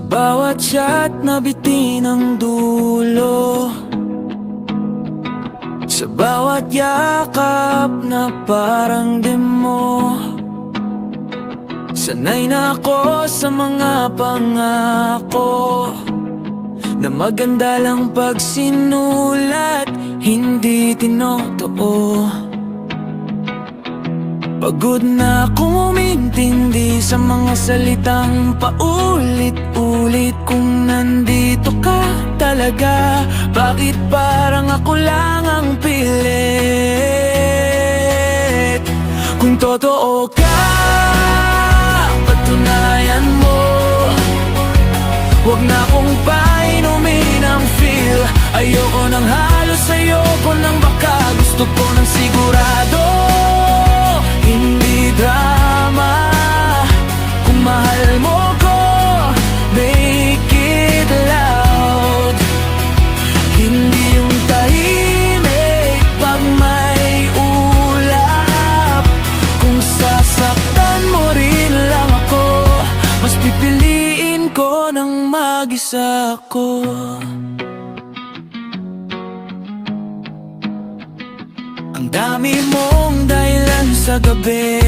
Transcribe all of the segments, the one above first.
bawat shot na biti ng dulo, sa bawat yakap na parang demo. Sanay na ako sa mga pangako na maganda lang pag sinulat, hindi tinotoo. Pagod na akong umintindi sa mga salitang paulit-ulit. Kung nandito ka talaga, bakit parang ako lang ang pilit? Kung totoo ka, patunayan mo. Huwag na akong painumin ang feel. Ayoko ng halos, ayoko ng baka. Gusto ko ng sigurado, hindi drama. Kung mahal mo ko, make it loud. Hindi yung tahimik pag may ulap. Kung sasaktan mo rin lang ako, mas pipiliin ko ng mag-isa ko. Ang dami mong dahilan sa gabi,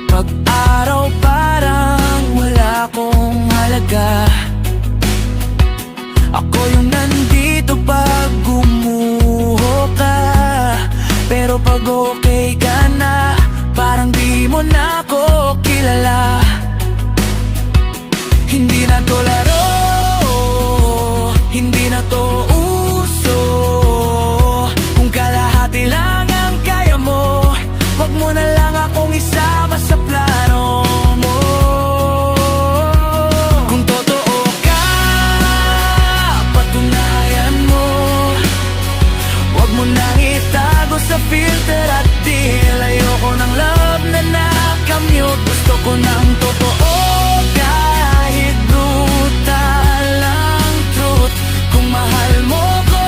pag araw parang wala akong halaga. Ako yung nandito pag gumuho ka, pero pag okay ka na, parang di mo na ako kilala. Hindi na to laro, hindi na to uso. Kung kalahati lang ang kaya mo, wag mo na lang akong isama sa plano mo. Kung totoo ka, patunayan mo. Wag mo nang itago sa filter at deal. Ayoko ng love na nakamute. Gusto ko ng totoo, kahit brutal ang truth. Kung mahal mo ko,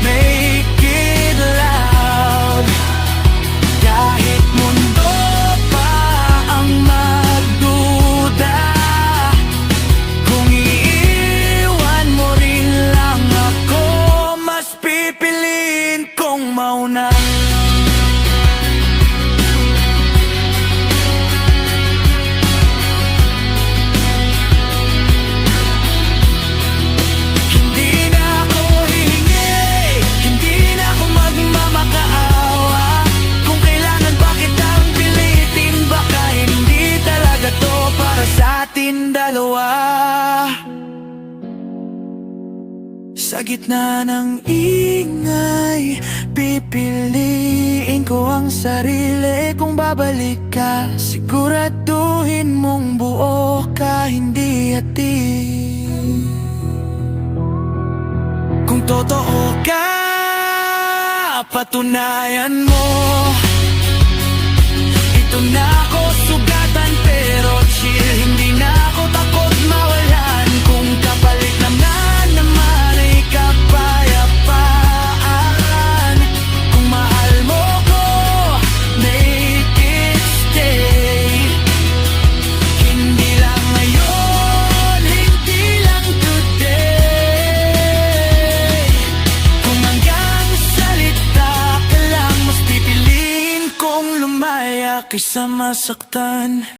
make it loud. Kahit mundo pa ang magduda, kung iiwan mo rin lang ako, mas pipiliin kong mauna. Dalawa sa gitna ng ingay, pipiliin ko ang sarili. Kung babalik ka, siguraduhin mong buo ka, hindi hati. Kung totoo ka, patunayan mo. Ito na ako sugatan pero chill, hindi na ako takot mawalan. Kung kapalit naman ay kapayapaan. Kung mahal mo ko, make it stay. Hindi lang ngayon, hindi lang today. Kung hanggang salita ka lang, mas pipiliin kong lumaya kaysa masaktan.